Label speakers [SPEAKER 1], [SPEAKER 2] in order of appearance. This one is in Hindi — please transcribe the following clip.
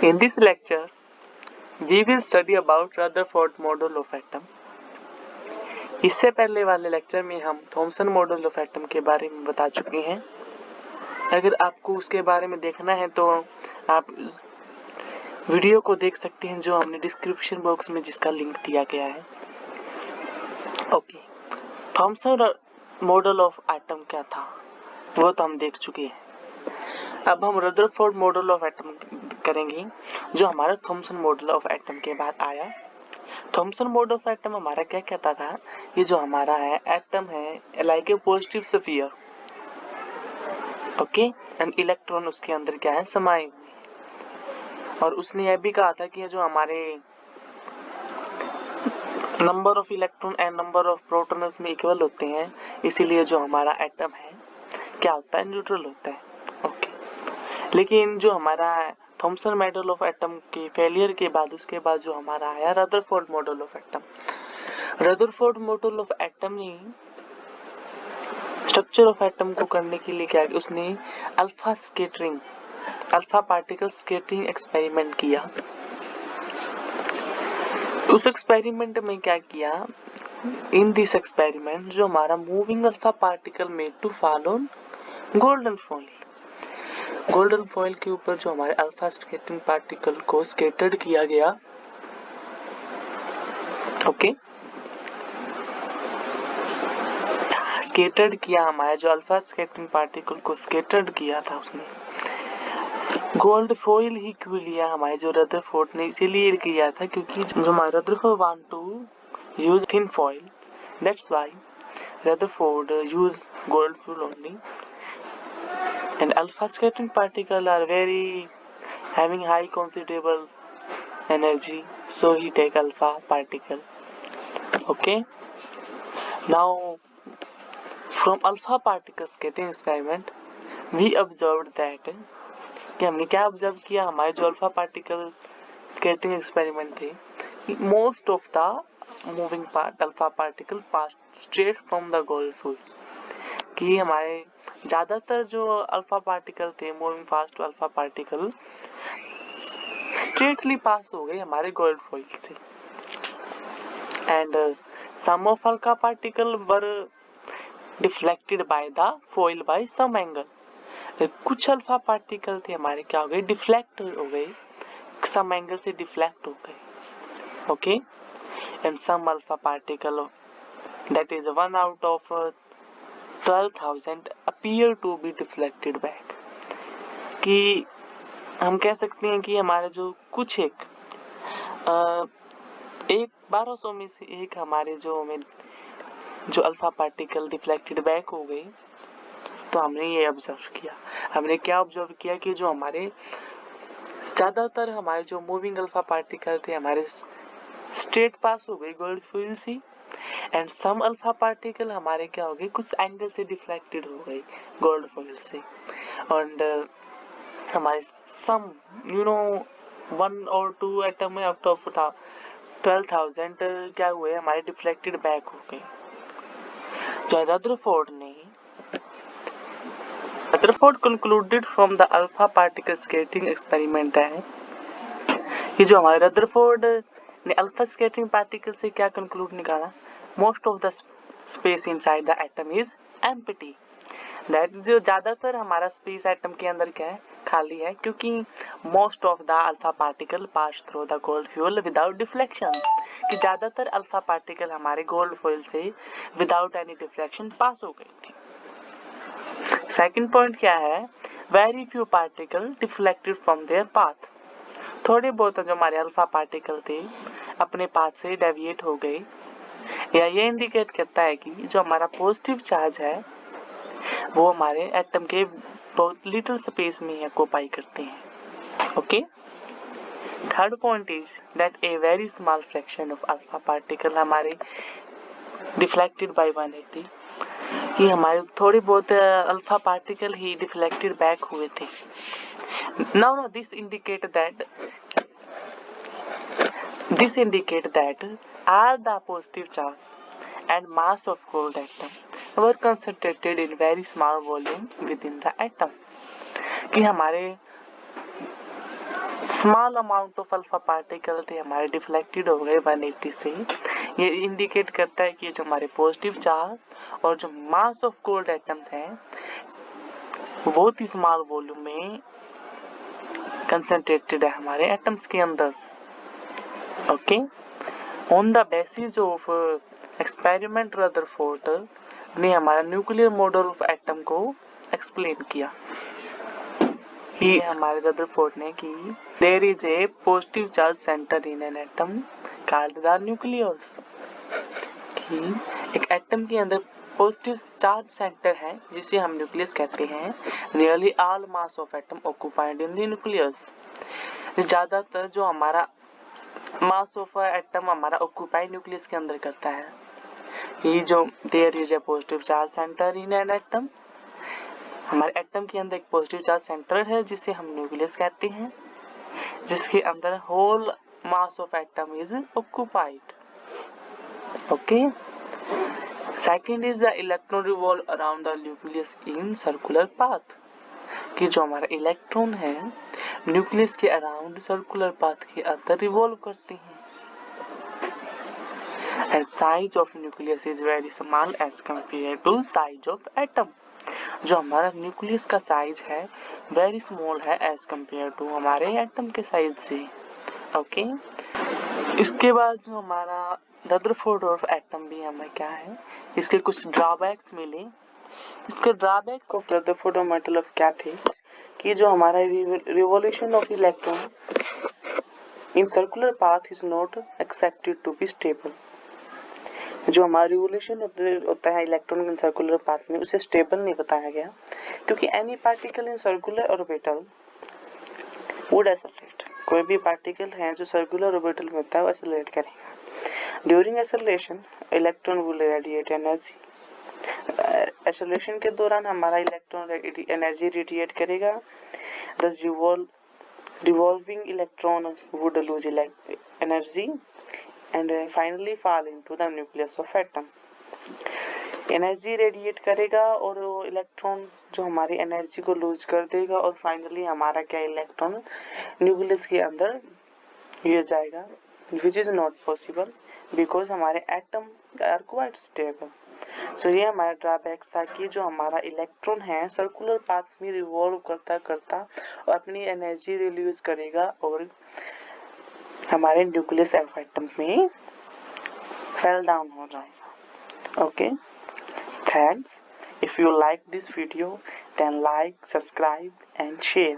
[SPEAKER 1] In this lecture, we will study about Rutherford model of atom. इससे पहले वाले लेक्चर में हम थॉमसन मॉडल ऑफ एटम के बारे में बता चुके हैं। अगर आपको उसके बारे में देखना है तो आप वीडियो को देख सकते हैं जो हमने डिस्क्रिप्शन बॉक्स में जिसका लिंक दिया गया है। Okay, Thompson model of atom क्या था वो तो हम देख चुके हैं। अब हम रदरफोर्ड मॉडल ऑफ एटम करेंगे जो हमारा थॉमसन मॉडल ऑफ एटम के बाद आया। थॉमसन मॉडल ऑफ एटम हमारा क्या कहता था, ये जो हमारा है एटम है like a positive sphere, okay, and electron उसके अंदर क्या है समाये हुए। और उसने यह भी कहा था कि जो हमारे number of electron and number of proton उसमें इक्वल होते हैं, इसीलिए जो हमारा एटम है क्या होता है, न्यूट्रल होता है। ओके, लेकिन जो हमारा थॉमसन मॉडल ऑफ एटम के फेलियर के बाद उसके बाद जो हमारा आया Rutherford model of atom. Rutherford model of atom ने स्ट्रक्चर ऑफ एटम को करने के लिए क्या, उसने अल्फा पार्टिकल स्कैटरिंग एक्सपेरिमेंट किया। उस एक्सपेरिमेंट में क्या किया, इन दिस एक्सपेरिमेंट जो हमारा moving alpha particle made to fall on golden foil, golden foil के ऊपर जो हमारे अल्फा स्कैटरिंग पार्टिकल को स्कैटर्ड किया गया। ओके, स्कैटर्ड किया, हमारे जो अल्फा स्कैटरिंग पार्टिकल को स्कैटर्ड किया था उसने गोल्ड फॉइल ही क्यों लिया, हमारे जो रदरफोर्ड ने इसीलिए किया था क्योंकि जो हमारा Rutherford want to use thin foil, that's why Rutherford use gold foil only. And alpha scattering particles are very having high considerable energy, so he take alpha particle. Okay, now from alpha particle scattering experiment we observed that कि हमने क्या ऑब्जर्व किया, हमारे जो अल्फा पार्टिकल स्कैटरिंग एक्सपेरिमेंट थे, most of the moving part alpha particle pass straight from the gold foil, कि हमारे ज्यादातर जो अल्फा पार्टिकल थे moving fast alpha particle straightly pass हो गए हमारे गोल्ड फॉइल से। And some of alpha particle were deflected by the foil by some angle, कुछ अल्फा पार्टिकल थे हमारे क्या हो गए, डिफ्लेक्ट हो गए, सम एंगल से डिफ्लेक्ट हो गए। Okay, and some alpha particle that is 1 out of 12,000 appear to be deflected back, कि हम कह सकते हैं कि हमारे जो कुछ एक 1200 में से एक हमारे जो अल्फा पार्टिकल डिफ्लेक्टेड बैक हो गए। तो हमने ये ऑब्जर्व किया, हमने क्या ऑब्जर्व किया कि जो हमारे ज्यादातर हमारे जो मूविंग अल्फा पार्टिकल थे हमारे स्ट्रेट पास हो गए गोल्ड फॉइल से, एंड सम अल्फा पार्टिकल हमारे क्या हो गए, कुछ एंगल से डिफ्लेक्टेड हो गए गोल्ड फॉइल से। एंड हमारे सम 1 और 2 एटम में आउट ऑफ 12,000 क्या हुए, हमारे डिफ्लेक्टेड बैक हो गए। जो Rutherford concluded from the alpha particle scattering experiment है कि जो हमारे रदरफोर्ड ने अल्फा स्कैटरिंग पार्टिकल से क्या कंक्लूड निकाला, most of the space inside the atom is empty, that जो ज्यादातर हमारा स्पेस एटम के अंदर क्या है, खाली है, क्योंकि most of the alpha particle pass through the gold foil without deflection, कि ज्यादातर अल्फा पार्टिकल हमारे गोल्ड फॉइल से विदाउट एनी डिफ्लेक्शन पास हो गई थी। सेकंड पॉइंट क्या है, very few particle deflected from there path, थोड़े बहुत जो हमारे अल्फा पार्टिकल थे अपने पाथ से डेविएट हो गए, या ये इंडिकेट करता है कि जो हमारा पॉजिटिव चार्ज है वो हमारे एटम के बहुत लिटिल स्पेस में ही ऑक्यूपाई करते हैं। Okay, third point is that a very small fraction of alpha particle हमारे डिफ्लेक्टेड बाय 180, कि हमारे थोड़ी बहुत अल्फा पार्टिकल ही डिफ्लेक्टेड बैक हुए थे। Now this indicate that all the positive charge and mass of gold atom were concentrated in very small volume within the atom, कि हमारे small amount of alpha particle थे हमारे डिफ्लेक्टेड हो गए 180 से। ये इंडिकेट करता है कि जो हमारे पॉजिटिव चार्ज और जो मास ऑफ कोल्ड एटम्स हैं बहुत ही स्मॉल वॉल्यूम में कंसंट्रेटेड है हमारे एटम्स के अंदर। Okay, on the basis of experiment Rutherford ने हमारा न्यूक्लियर मॉडल ऑफ एटम को एक्सप्लेन किया कि हमारे रदरफोर्ड ने कि there is a positive charge centre in an atom called the nucleus, कि एक एटम के अंदर पॉजिटिव चार्ज सेंटर है जिसे हम न्यूक्लियस कहते हैं। Nearly all mass of atom occupied in the nucleus, ज्यादातर जो हमारा मास ऑफ एटम हमारा ऑक्यूपाइड न्यूक्लियस के अंदर करता है। ये जो there is a positive charge centre in an atom, हमारे एटम के अंदर एक पॉजिटिव चार्ज सेंटर है जिसे हम न्यूक्लियस कहते हैं, जिसके अंदर whole mass of atom is occupied. Okay, second is the electron revolve around the nucleus in circular path, कि जो हमारा इलेक्ट्रॉन है न्यूक्लियस के अराउंड सर्कुलर पाथ के अंदर रिवॉल्व करते हैं। And size of nucleus is very small as compare to size of atom, जो हमारा न्यूक्लियस का साइज है वेरी स्मॉल है एज कंपेयर टू हमारे एटम के साइज से। ओके, इसके बाद जो हमारा रदरफोर्ड ऑफ एटम भी हमें क्या है, इसके कुछ ड्रॉबैक्स मिले। इसके ड्रॉबैक्स को रदरफोर्ड ऑफ मेटल ऑफ क्या थे कि जो हमारा revolution of electron in circular path is not accepted to be stable, जो हमारा रिवॉल्यूशन होता है इलेक्ट्रॉन इन सर्कुलर पाथ में उसे स्टेबल नहीं बताया गया, क्योंकि any particle in circular orbital would accelerate, कोई भी पार्टिकल है जो सर्कुलर ऑर्बिटल में होता है वो एक्सेलरेट करेगा। During acceleration electron will radiate energy, acceleration के दौरान हमारा इलेक्ट्रॉन एनर्जी रेडिएट करेगा। thus revolving electron would lose energy and finally fall into the nucleus of atom। Energy radiate करेगा और वो इलेक्ट्रॉन जो हमारी एनर्जी को लूज कर देगा और फाइनली हमारा क्या इलेक्ट्रॉन न्यूक्लियस के अंदर गिर जाएगा, which is not possible because हमारे एटम आर क्वाइट स्टेबल। सो ये हमारा ड्रॉबैक्स था कि जो हमारा इलेक्ट्रॉन है सर्कुलर पाथ में रिवॉल्व करता करता और अपनी एनर्जी रिलीज करेगा और हमारे न्यूक्लियस ऑफ एटम में फेल डाउन हो जाएगा। Okay, thanks. If you like this video then like, subscribe and share।